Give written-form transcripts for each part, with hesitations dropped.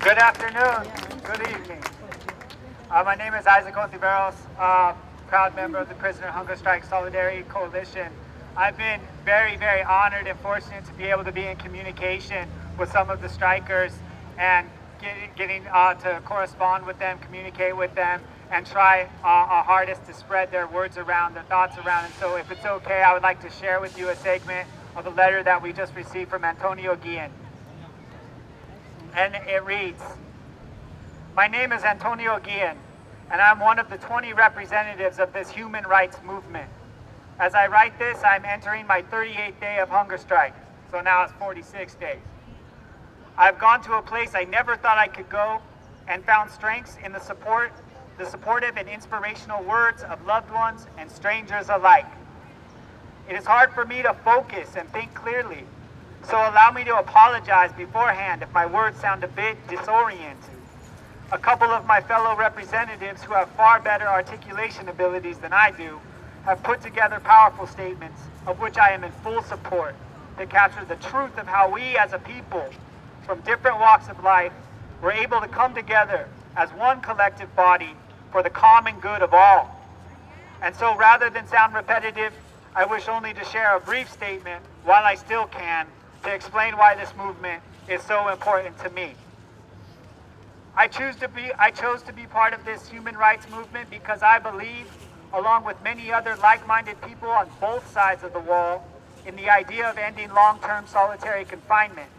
Good afternoon. Good evening. My name is Ontiveros, proud member of the Prisoner Hunger Strike Solidarity Coalition. I've been very, very honored and fortunate to be able to be in communication with some of the strikers and getting to correspond with them, communicate with them, and try our hardest to spread their words around, their thoughts around. And so if it's okay, I would like to share with you a segment of a letter that we just received from Antonio Guillen. And it reads, "My name is Antonio Guillen, and I'm one of the 20 representatives of this human rights movement. As I write this, I'm entering my 38th day of hunger strike, so now it's 46 days. I've gone to a place I never thought I could go and found strengths in the supportive and inspirational words of loved ones and strangers alike. It is hard for me to focus and think clearly, so allow me to apologize beforehand if my words sound a bit disoriented. A couple of my fellow representatives who have far better articulation abilities than I do have put together powerful statements, of which I am in full support, that capture the truth of how we as a people from different walks of life were able to come together as one collective body for the common good of all. And so rather than sound repetitive, I wish only to share a brief statement, while I still can, to explain why this movement is so important to me. I chose to be part of this human rights movement because I believe, along with many other like-minded people on both sides of the wall, in the idea of ending long-term solitary confinement.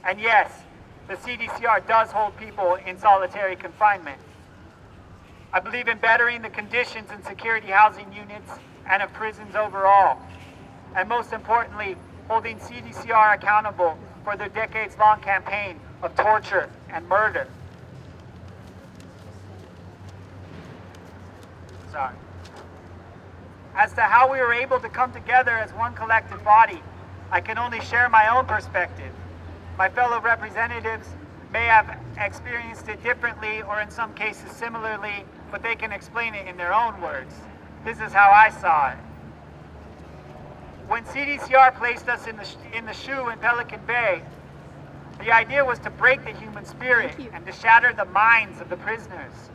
And yes, the CDCR does hold people in solitary confinement. I believe in bettering the conditions in security housing units and of prisons overall. And most importantly, holding CDCR accountable for their decades-long campaign of torture and murder. Sorry. As to how we were able to come together as one collective body, I can only share my own perspective. My fellow representatives may have experienced it differently or in some cases similarly, but they can explain it in their own words. This is how I saw it. When CDCR placed us in the SHU in Pelican Bay, the idea was to break the human spirit and to shatter the minds of the prisoners.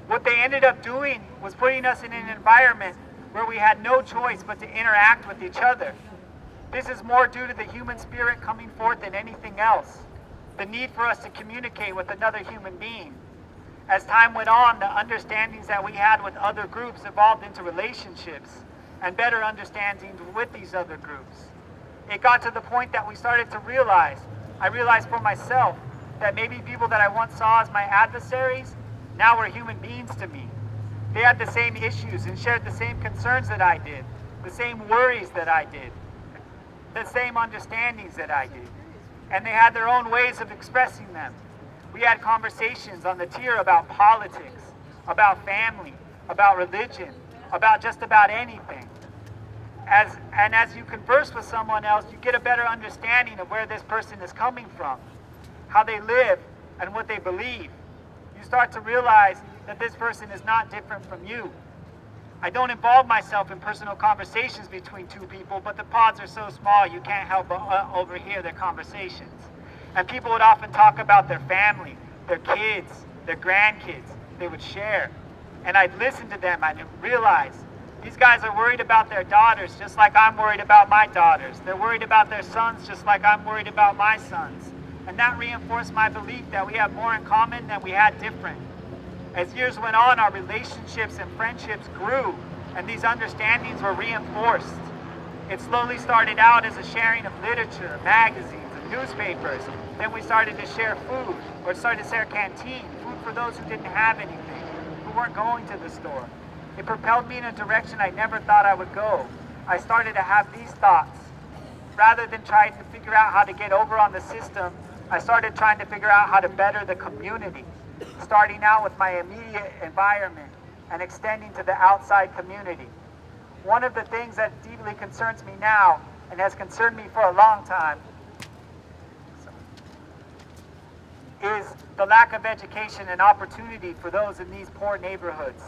What they ended up doing was putting us in an environment where we had no choice but to interact with each other. This is more due to the human spirit coming forth than anything else, the need for us to communicate with another human being. As time went on, the understandings that we had with other groups evolved into relationships and better understandings with these other groups. It got to the point that we started to I realized for myself, that maybe people that I once saw as my adversaries now were human beings to me. They had the same issues and shared the same concerns that I did, the same worries that I did, the same understandings that I did. And they had their own ways of expressing them. We had conversations on the tier about politics, about family, about religion, about just about anything. As you converse with someone else, you get a better understanding of where this person is coming from, how they live, and what they believe. You start to realize that this person is not different from you. I don't involve myself in personal conversations between two people, but the pods are so small you can't help but overhear their conversations. And people would often talk about their family, their kids, their grandkids. They would share. And I'd listen to them and realize these guys are worried about their daughters just like I'm worried about my daughters. They're worried about their sons just like I'm worried about my sons. And that reinforced my belief that we have more in common than we had different. As years went on, our relationships and friendships grew, and these understandings were reinforced. It slowly started out as a sharing of literature, magazines, and newspapers. Then we started to share food, or started to share canteen, food for those who didn't have anything, who weren't going to the store. It propelled me in a direction I never thought I would go. I started to have these thoughts. Rather than trying to figure out how to get over on the system, I started trying to figure out how to better the community, starting out with my immediate environment and extending to the outside community. One of the things that deeply concerns me now, and has concerned me for a long time, is the lack of education and opportunity for those in these poor neighborhoods.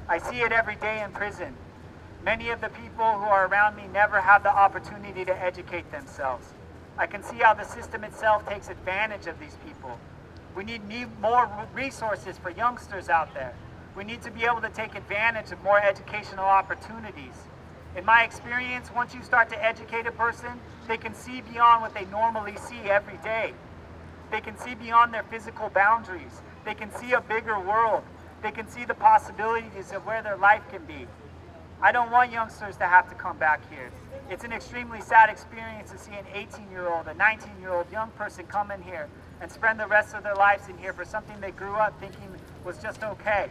I see it every day in prison. Many of the people who are around me never have the opportunity to educate themselves. I can see how the system itself takes advantage of these people. We need more resources for youngsters out there. We need to be able to take advantage of more educational opportunities. In my experience, once you start to educate a person, they can see beyond what they normally see every day. They can see beyond their physical boundaries. They can see a bigger world. They can see the possibilities of where their life can be. I don't want youngsters to have to come back here. It's an extremely sad experience to see an 18-year-old, a 19-year-old young person come in here and spend the rest of their lives in here for something they grew up thinking was just okay.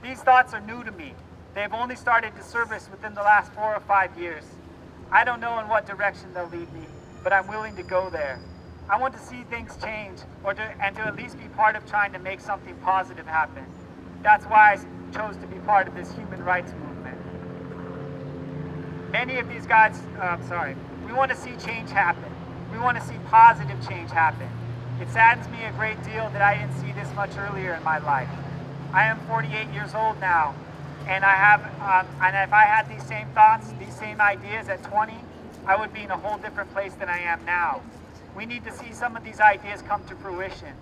These thoughts are new to me. They've only started to surface within the last 4 or 5 years. I don't know in what direction they'll lead me, but I'm willing to go there. I want to see things change, and to at least be part of trying to make something positive happen. That's why I chose to be part of this human rights movement. Many of these guys, we want to see change happen. We want to see positive change happen. It saddens me a great deal that I didn't see this much earlier in my life. I am 48 years old now, and and if I had these same thoughts, these same ideas at 20, I would be in a whole different place than I am now. We need to see some of these ideas come to fruition.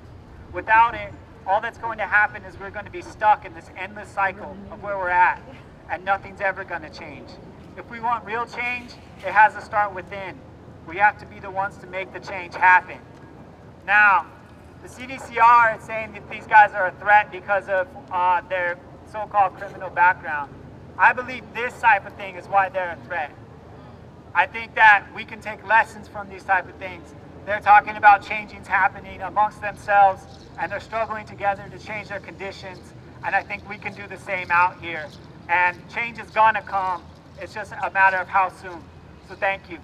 Without it, all that's going to happen is we're going to be stuck in this endless cycle of where we're at, and nothing's ever going to change. If we want real change, it has to start within. We have to be the ones to make the change happen. Now, the CDCR is saying that these guys are a threat because of their so-called criminal background. I believe this type of thing is why they're a threat. I think that we can take lessons from these type of things. They're talking about changes happening amongst themselves, and they're struggling together to change their conditions, and I think we can do the same out here. And change is gonna come. It's just a matter of how soon. So thank you.